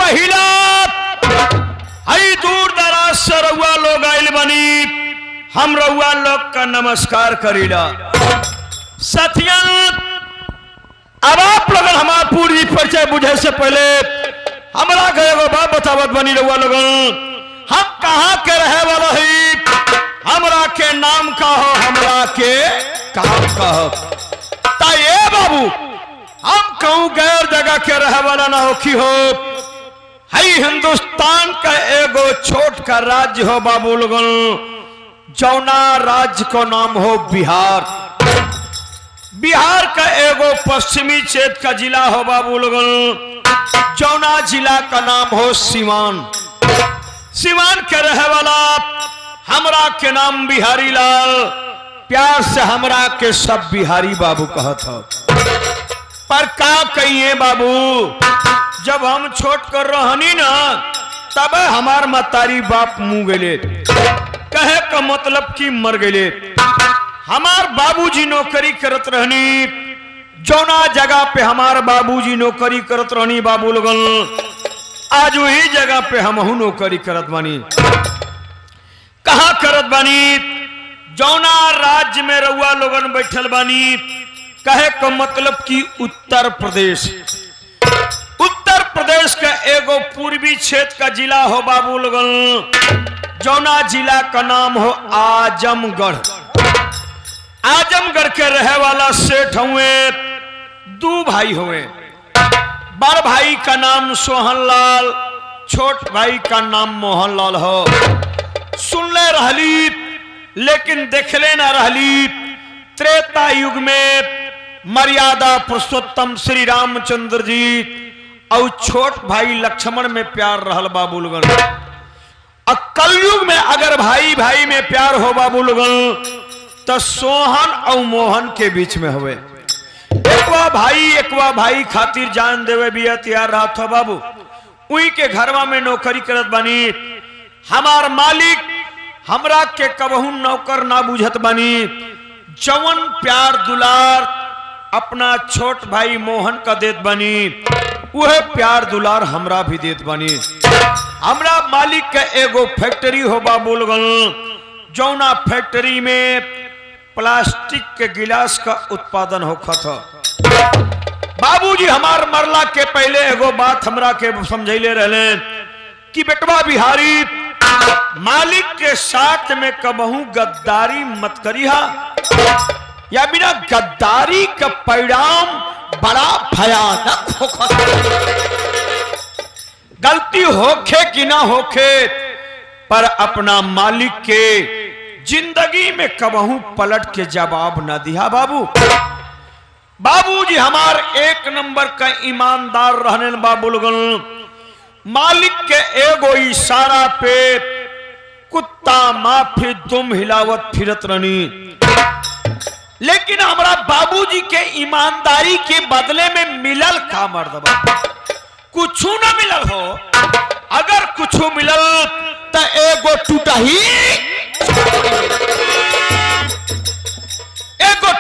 पहिला हई दूर दराज से रउआ लोग आइल बनी, हम रउआ लोग का नमस्कार करीला। साथियन, अब आप लोग हमारा पूरी परिचय बुझे से पहले हमारा गए वो बात बतावत बनी रउआ लोगन, हम कहाँ के रहे वाला ही, हमरा के नाम का हो, हमरा के काम का हो। ताये बाबू, हम कहूँ गैर जगह के रहे वाला ना हो की हो, हई हिंदुस्तान का एगो छोट का राज्य हो बाबू लोगन, जौना राज्य को नाम हो बिहार। बिहार का एगो पश्चिमी क्षेत्र का जिला हो बाबू लोगन, जौना जिला का नाम हो सीवान। सीवान के रहे वाला हमरा के नाम बिहारी लाल, प्यार से हमरा के सब बिहारी बाबू कहत हो। पर का कहिए बाबू, जब हम छोट कर रहनी ना, तब हमार मतारी बाप मुंह गए, कहे का मतलब कि मर गए। हमार बाबूजी नौकरी करत रहनी, जौना जगह पे हमार बाबूजी नौकरी करत रहनी बाबू लोगन, आज वही जगह पे हमहू नौकरी करत बानी। कहाँ करत बानी? जौना राज्य में रउआ लोगन बैठल बानी, कहे का मतलब कि उत्तर प्रदेश। उत्तर प्रदेश का एगो पूर्वी क्षेत्र का जिला हो बाबू लोगन, जौना जिला का नाम हो आजमगढ़। आजमगढ़ के रहे वाला सेठ हुए, दो भाई हुए। बड़ भाई का नाम सोहनलाल, छोट भाई का नाम मोहनलाल हो। सुनले रहली लेकिन देखले ना रहली, त्रेता युग में मर्यादा पुरुषोत्तम श्री रामचंद्र जी और छोट भाई लक्ष्मण में प्यार रहल बाबू लोगन। और कलयुग में अगर भाई भाई में प्यार हो बाबू लोगन, तो सोहन और मोहन के बीच में हुए। एकवा भाई खातिर जान देवे भी तैयार रहा था बाबू। उही के घरवा में नौकरी करत बनी। हमार मालिक हमरा के कबहू नौकर ना बुझत बनी। जवन प्यार दुलार अपना छोट भाई मोहन का देत बनी, वह प्यार दुलार हमरा भी देत बनी। हमरा मालिक के एगो फैक्ट्री हो बाबू लोगन, जौना फैक्ट्री में प्लास्टिक के गिलास का उत्पादन होखत हो। बाबूजी हमार मरला के पहले एगो बात हमरा के समझैले रहले कि बेटवा बिहारी, मालिक के साथ में कबहू गद्दारी मत करिहा, या बिना गद्दारी का परिणाम बड़ा भयानक होखत। गलती होखे कि ना होखे, पर अपना मालिक के जिंदगी में कबहू पलट के जवाब न दिया बाबू। बाबूजी हमार एक नंबर का ईमानदार रहने बाबू लोगन। मालिक के एगो इशारा पे कुत्ता माफी दुम हिलावत फिरत रहनी। लेकिन हमारा बाबूजी के ईमानदारी के बदले में मिलल का मर्दबा? कुछ न मिलल हो। अगर कुछ मिलल तो एगो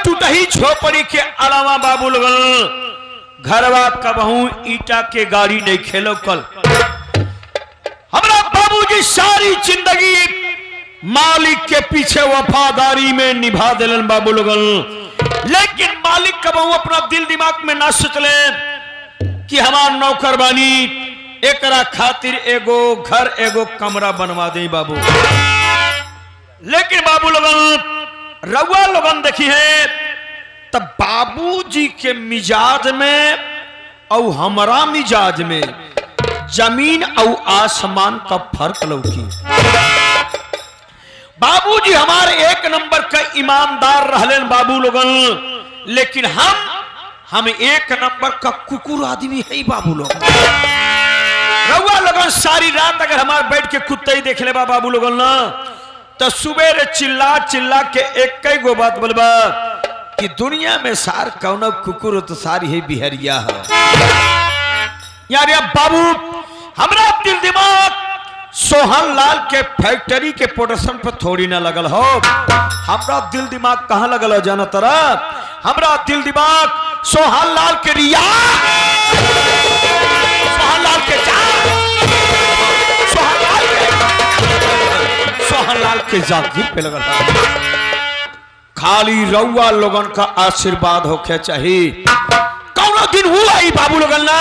टूटही झोपड़ी के अलावा बाबू लोगन घरवा कबहू ईटा के गाड़ी नहीं खेलो। कल हमारा बाबूजी सारी जिंदगी मालिक के पीछे वफादारी में निभा दिलन बाबू लोगन। लेकिन मालिक कबहू अपना दिल दिमाग में ना सोचले कि हमार नौकर बानी, एकरा खातिर एगो घर एगो कमरा बनवा दे बाबू। लेकिन बाबू लोगन रउआ लोगन देखी है तब बाबूजी के मिजाज में और हमारा मिजाज में जमीन और आसमान का फर्क लौकी। बाबूजी हमारे एक नंबर का ईमानदार रहले बाबू लोगन, लेकिन हम एक नंबर का कुकुर आदमी है बाबू लोग। रउआ लोगन सारी रात अगर हमारे बैठ के कुत्ते ही देख ले बाबू लोगन ना, तो सुबह चिल्ला चिल्ला के एक गो बात बोलबा कि दुनिया में सार कौन कुकुर तो सारी है बिहरिया है। यार या बाबू हमरा दिल दिमाग सोहन लाल के फैक्ट्री के प्रोडक्शन पर थोड़ी ना लगल हो। हमरा दिल दिमाग कहाँ लगल हो जाना तरह? हमरा दिल दिमाग सोहन लाल के रिया, सोहन लाल के जा साल के जागीर पे लगल बा। खाली रउआ लोगन का आशीर्वाद होके चाहिए। कौनो दिन हुआ ही बाबू लोगन ना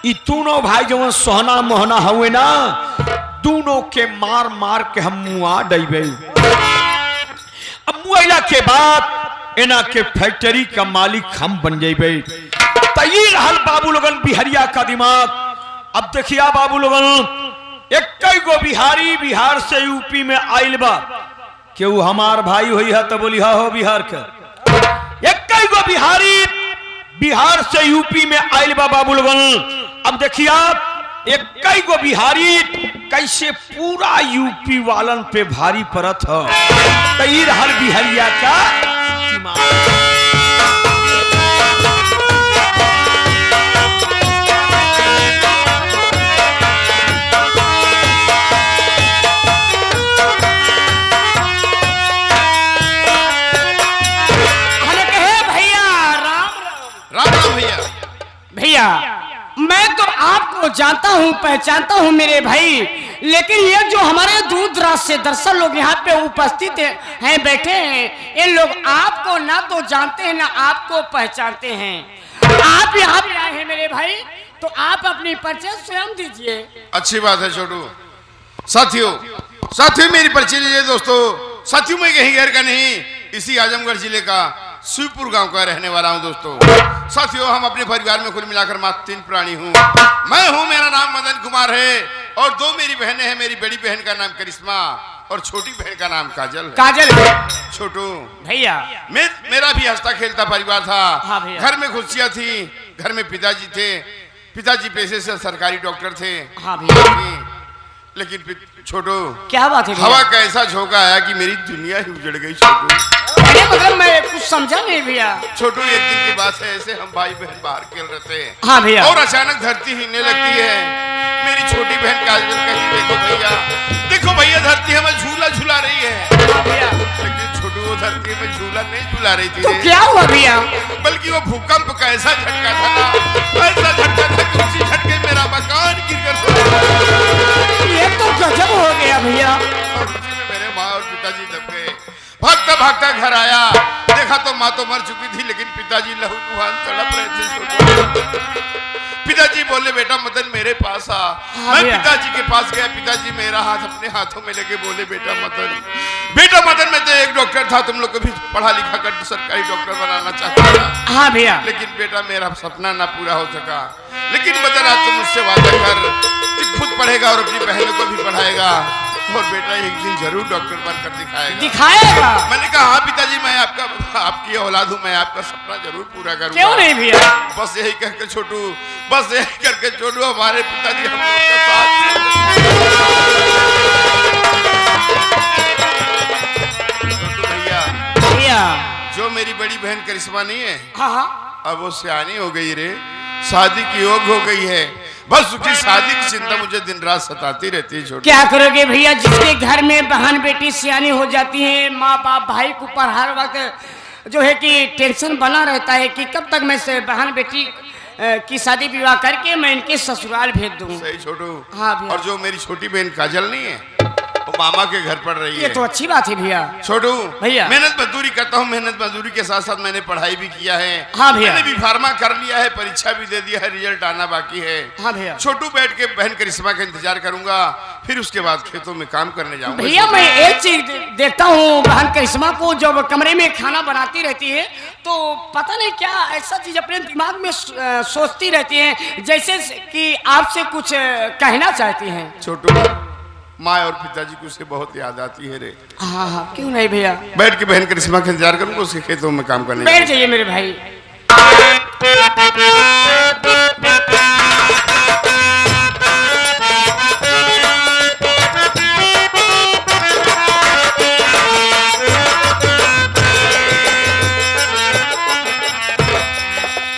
ई दोनों भाई जो सोहना मोहना हुए ना, दोनों के मार मार के हम मुआ डैबे। अब मुआइला के बाद इना के फैक्ट्री का मालिक हम बन जेबे। तई रहल बाबू लोगन बिहारिया का दिमाग। अब देखिया बाबू लोगन, एक गो बिहारी बिहार से यूपी में आइल बा, केहू हमार भाई हुई है तो बोली हा हो बिहार के। एक गो बिहारी बिहार से यूपी में आइल बा बाबू लोगन। अब देखिया एक गो बिहारी कैसे पूरा यूपी वालन पे भारी पड़त है। तई रहल बिहारिया का दिमाग। भैया मैं तो आपको जानता हूँ, पहचानता हूँ मेरे भाई, लेकिन ये जो हमारे दूर दराज से दर्शक लोग यहाँ पे उपस्थित हैं बैठे हैं, ये लोग आपको ना तो जानते हैं ना आपको पहचानते हैं। आप यहाँ पे आए हैं मेरे भाई, तो आप अपनी परिचय स्वयं दीजिए। अच्छी बात है छोटू। साथियों मेरी परिचय लीजिए दोस्तों। साथियों मैं कहीं गैर का नहीं, इसी आजमगढ़ जिले का शिवपुर गांव का रहने वाला हूं दोस्तों। साथियों हम अपने परिवार में कुल मिलाकर मात्र 3 प्राणी हूं। मैं हूं, मेरा नाम मदन कुमार है, और 2 मेरी बहनें हैं। मेरी बड़ी बहन का नाम करिश्मा और छोटी बहन का नाम काजल है। काजल छोटू भैया मेरा भी हंसता खेलता परिवार था। हाँ भैया। घर में खुशियां थी। घर में पिताजी थे। पिताजी पेशे से सरकारी डॉक्टर थे। हाँ भैया। लेकिन छोटू क्या बात है, हवा का ऐसा झोंका आया कि मेरी दुनिया ही उजड़ गई छोटू। मतलब मैं कुछ समझा नहीं भैया। छोटू एक दिन की बात है, ऐसे हम भाई बहन बाहर खेल रहे थे। हाँ भैया। और अचानक धरती हिलने लगती है। मेरी छोटी बहन काजल कही देखो भैया धरती हमें झूला झूला रही है। हाँ भैया। लेकिन छोटू वो धरती में झूला नहीं झूला रही थी। तो क्या हुआ भैया? बल्कि वो भूकंप का ऐसा झटका था, ऐसा झटका था कि उसी झटके मेरा मकान गिर। ये तो गजब हो गया भैया। और उसी में मेरे माँ और पिताजी दब गए। भागता भागता घर आया, देखा तो माँ तो मर चुकी थी, लेकिन पिताजी लहूलुहान तड़प रहे थे। पिताजी बोले बेटा मदन मेरे पास आ। मैं पिताजी के पास गया। पिताजी मेरा हाथ अपने हाथों में लेके बोले बेटा मदन मैं तो एक डॉक्टर था, तुम लोग को भी पढ़ा लिखा कर सरकारी डॉक्टर बनाना चाहता था। हाँ भैया। लेकिन बेटा मेरा सपना ना पूरा हो सका। लेकिन मदन आज तुम मुझसे वादा कर कि खुद पढ़ेगा और अपनी बहनों को भी पढ़ाएगा, और बेटा एक दिन जरूर डॉक्टर बनकर दिखाएगा। मैंने कहा हाँ पिताजी मैं आपकी औलाद हूँ, मैं आपका सपना जरूर पूरा करूंगा। क्यों नहीं भैया? बस यही करके छोटू हमारे पिताजी हम लोग का साथ। भैया जो मेरी बड़ी बहन करिश्मा नहीं है, हाँ अब वो सियानी हो गई रे, शादी की योग हो गई है। बस उसकी शादी की चिंता मुझे दिन रात सताती रहती है। छोटी क्या करोगे भैया, जिसके घर में बहन बेटी सियानी हो जाती है, माँ बाप भाई को पर हर वक्त जो है कि टेंशन बना रहता है कि कब तक मैं से बहन बेटी की शादी विवाह करके मैं इनके ससुराल भेज दूं। सही छोटू। हाँ भैया। और जो मेरी छोटी बहन काजल नहीं है, वो मामा के घर पढ़ रही है। ये तो अच्छी बात है भैया। छोटू भैया मेहनत मजदूरी करता हूँ। मेहनत मजदूरी के साथ साथ मैंने पढ़ाई भी किया है। हाँ भैया। मैंने भी फार्मा कर लिया है, परीक्षा भी दे दिया है, रिजल्ट आना बाकी है। हाँ भैया। छोटू बैठ के बहन करिश्मा का इंतजार करूंगा, फिर उसके बाद खेतों में काम करने जाऊंगा। भैया मैं एक चीज देखता हूँ, बहन करिश्मा को जब कमरे में खाना बनाती रहती है तो पता नहीं क्या ऐसा चीज अपने दिमाग में सोचती रहती है, जैसे कि आपसे कुछ कहना चाहती हैं। छोटू माँ और पिताजी को उसे बहुत याद आती है रे। हाँ क्यों नहीं भैया। बैठ के बहन करिश्मा का इंतजार करूंगा, उसके खेतों में काम करने। बैठ जाइए मेरे भाई।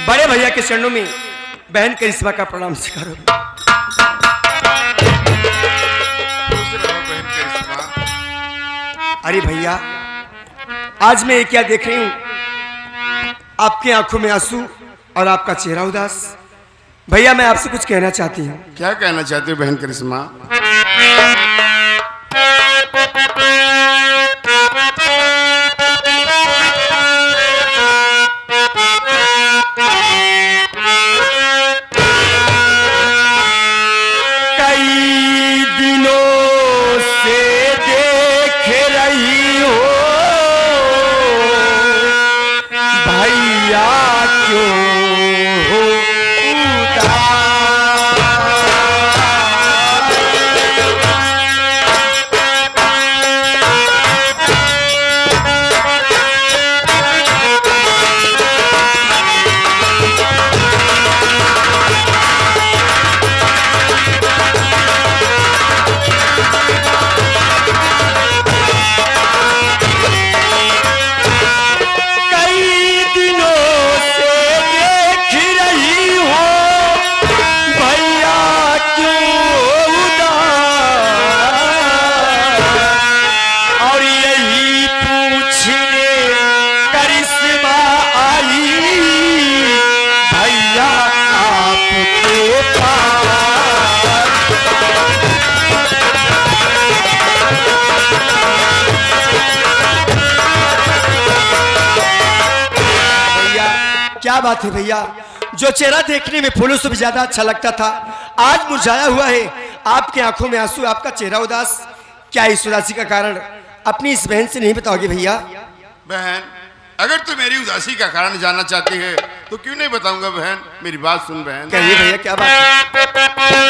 बड़े भैया के चरणों में बहन करिश्मा का प्रणाम स्वीकारो। अरे भैया आज मैं ये क्या देख रही हूँ, आपकी आंखों में आंसू और आपका चेहरा उदास। भैया मैं आपसे कुछ कहना चाहती हूँ। क्या कहना चाहते हो बहन करिश्मा? क्या बात है भैया, जो चेहरा देखने में फूलों से भी ज्यादा अच्छा लगता था आज मुरझाया हुआ है। आपकी आंखों में आंसू, आपका चेहरा उदास, क्या इस उदासी का कारण अपनी इस बहन से नहीं बताओगे भैया? बहन, अगर तू मेरी उदासी का कारण जानना चाहती है तो क्यों नहीं बताऊंगा बहन। मेरी बात सुन बहन। कहिए भैया, क्या बात है?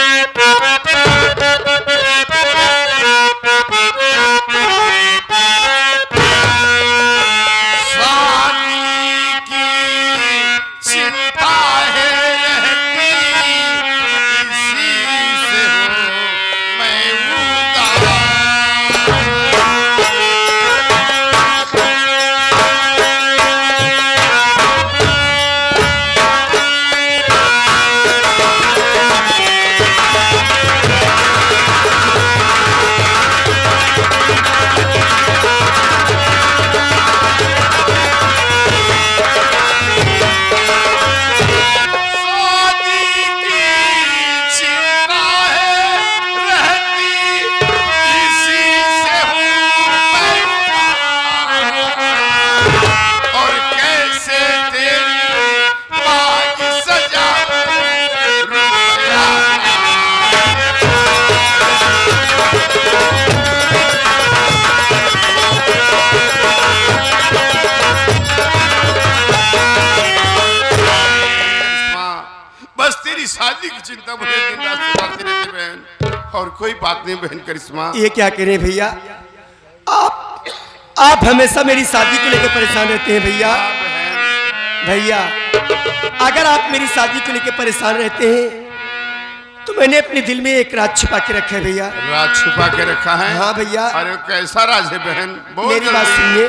शादी की चिंता मुझे दिन रात सताती रहती बहन, और कोई बात नहीं बहन करिश्मा। ये क्या करें भैया, आप हमेशा मेरी शादी को लेकर परेशान रहते हैं भैया। भैया, अगर आप मेरी शादी को लेकर परेशान रहते हैं तो मैंने अपने दिल में एक राज छुपा के रखा है भैया। राज छुपा के रखा है? हाँ भैया। अरे कैसा राज है बहन? मेरी बात सुनिए।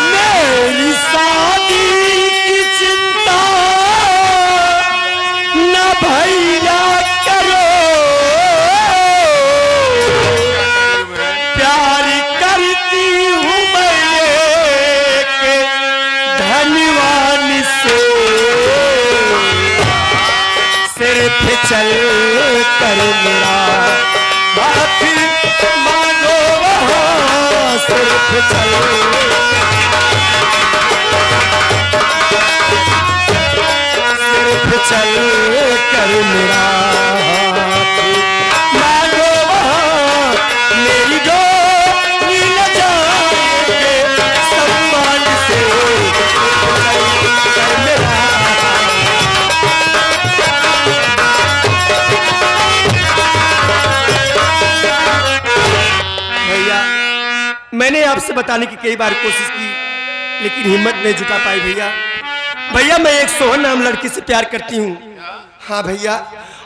मेरी शादी की चिंता न भैया करो, प्यार करती हूँ मैं एक धनवान से, सिर्फ चल कर मेरा हाथ मांगो वहाँ, सिर्फ चल चल कर मेरा हाथ मांगो वहाँ, मेरी डोली न जाएंगे सम्मान से, चल कर मेरा भैया। मैंने आपसे बताने की कई बार कोशिश की लेकिन हिम्मत नहीं जुटा पाई भैया। भैया, मैं एक सोहन नाम लड़की से प्यार करती हूँ। हाँ भैया,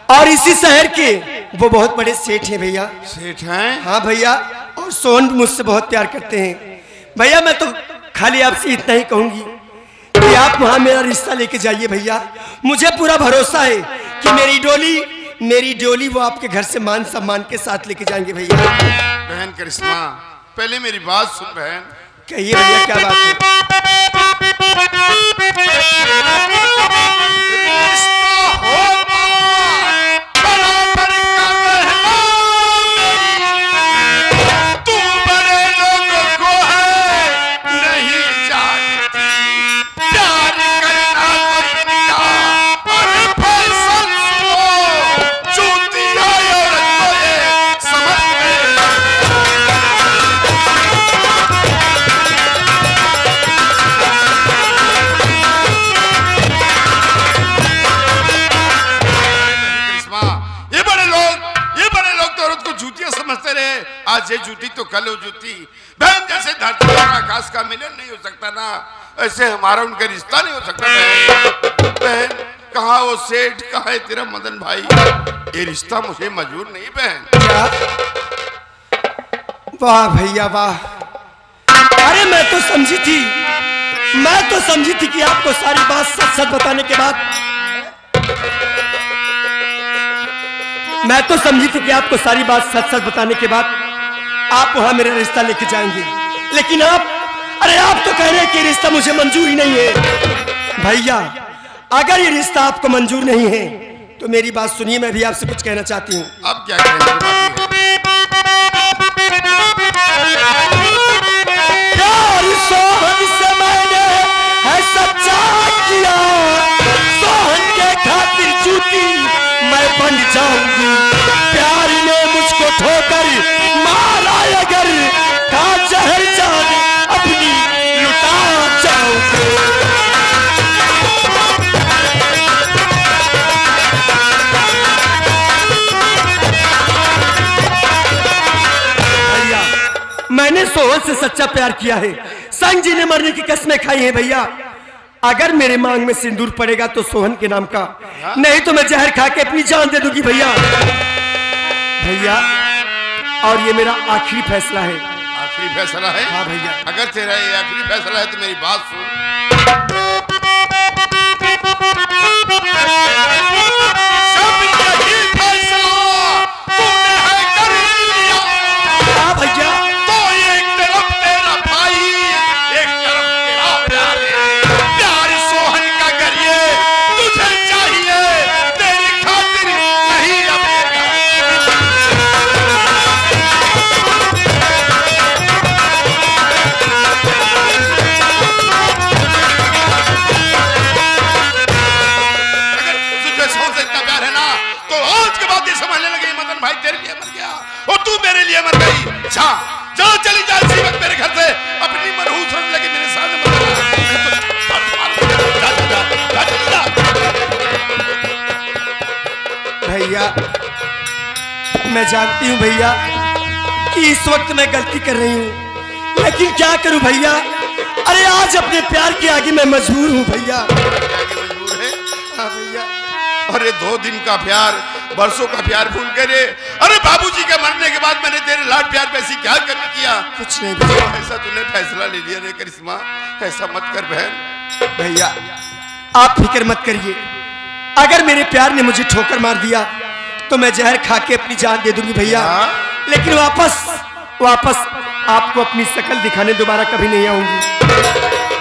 और इसी शहर के वो बहुत बड़े सेठ हैं भैया। सेठ हैं? हाँ भैया, और सोहन मुझसे बहुत प्यार करते हैं भैया। मैं तो खाली आपसे इतना ही कहूंगी कि आप वहाँ मेरा रिश्ता लेके जाइए भैया। मुझे पूरा भरोसा है कि मेरी डोली वो आपके घर से मान सम्मान के साथ लेके जाएंगे भैया। बहन करिश्मा, पहले मेरी बात सुन बहन। कहिए भैया, क्या बात है? आज ये जूती तो कल हो जूती। बहन जैसे धरती और आकाश का मिलन नहीं हो सकता ना, ऐसे हमारा उनका रिश्ता नहीं हो सकता। बहन बहन कहाँ वो सेठ, कहाँ है तेरा मदन भाई? ये रिश्ता मुझे मंजूर नहीं बहन। क्या? वाह भैया वाह। अरे मैं तो समझी थी कि आपको सारी बात सच सच बताने के बाद आप वहां मेरा रिश्ता लेके जाएंगे, लेकिन आप तो कह रहे हैं कि रिश्ता मुझे मंजूर ही नहीं है। भैया अगर ये रिश्ता आपको मंजूर नहीं है तो मेरी बात सुनिए, मैं भी आपसे कुछ कहना चाहती हूँ। अब क्या कहेंगे? प्यार सोहन से मैंने है सच्चा किया, सोहन के खातिर जूती मैं बन जाऊंगी। प्यार ने मुझको ठोकर मारा अगर का जहर जान अपनी लुटा जाऊंगी। भैया मैंने सोहन से सच्चा प्यार किया है, संग जी ने मरने की कसमें खाई हैं। भैया अगर मेरे मांग में सिंदूर पड़ेगा तो सोहन के नाम का, नहीं तो मैं जहर खा के अपनी जान दे दूंगी। भैया और ये मेरा आखिरी फैसला है। आखिरी फैसला है? हाँ भैया। अगर तेरा ये आखिरी फैसला है तो मेरी बात सुन। सब यही फैसला तूने है कर लिया। हाँ भैया। तो एक तरफ तेरा भाई, एक तरफ तेरा प्यार है। प्यार सोहन का करिए, तुझे चाहिए, तेरी खातिर नहीं अब भाई तेरे लिए मर गया और तू मेरे लिए मर गई। जा जा चली जा इसी वक्त मेरे घर से, अपनी मनहूस रख लगी मेरे साथ मत जा। भैया मैं जानती हूँ भैया कि इस वक्त मैं गलती कर रही हूँ, लेकिन क्या करूँ भैया। अरे आज अपने प्यार के आगे मैं मजबूर हूँ भैया। मजबूर है? हाँ भैया। अरे 2 दिन का प्यार, बरसों का प्यार भूल गए। अरे बाबूजी के मरने के बाद मैंने तेरे लाड प्यार पे ऐसी क्या कमी किया? कुछ नहीं भैया। ऐसा तूने फैसला ले लिया रे करिश्मा, ऐसा मत कर बहन। भैया आप फिक्र मत करिए, अगर मेरे प्यार ने मुझे ठोकर मार दिया तो मैं जहर खा के अपनी जान दे दूंगी भैया। लेकिन वापस आपको अपनी शक्ल दिखाने दोबारा कभी नहीं आऊंगी।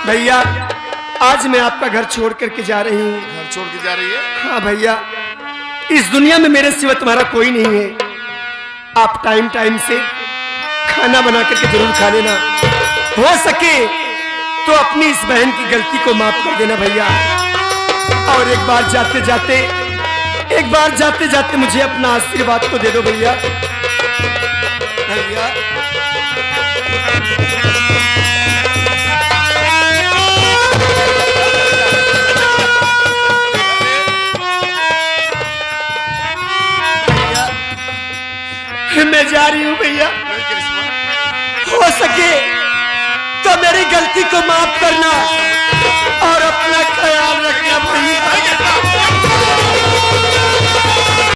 भैया आज मैं आपका घर छोड़ करके जा रही हूँ। घर छोड़ के जा रही है? हाँ भैया, इस दुनिया में मेरे सिवा तुम्हारा कोई नहीं है। आप टाइम टाइम से खाना बना करके जरूर खा लेना, हो सके तो अपनी इस बहन की गलती को माफ कर देना भैया। और एक बार जाते जाते मुझे अपना आशीर्वाद को दे दो भैया। भैया मैं जा रही हूँ भैया, हो सके तो मेरी गलती को माफ करना और अपना ख्याल रखना भैया।